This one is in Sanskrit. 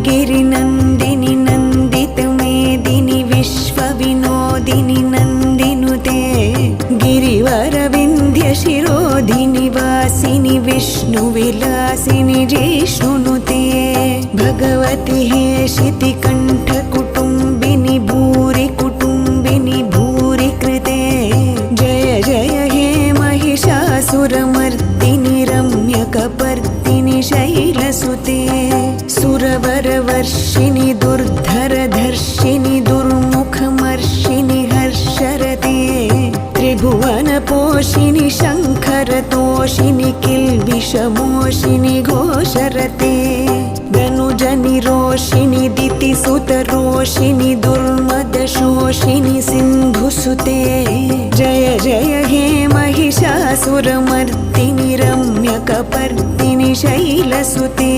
गिरिनन्दिनि नन्दितमेदिनि विश्वविनोदिनि नन्दिनुते गिरिवरविन्ध्यशिरोधिनि वासिनि विष्णुविलासिनि जिष्णुनुते भगवति हेशितिकण्ठकुटुम्बिनि भूरि कुटुम्बिनि भूरि कृते जय जय हे महिषासुरमर्दिनि रम्यकपर्दिनि शैलसुते सुरवरवर्षिणि दुर्धरधर्षिणि दुर्मुखमर्षिणि हर्षरते त्रिभुवनपोषिणि शङ्खरतोषिणि किल्बिषमोषिणि घोषरते धनुजनिरोषिणि दितिसुतरोषिणि दुर्मदशोषिणि सिन्धुसुते जय जय हे महिषासुरमर्दिनि रम्यकपर्दिनि शैलसुते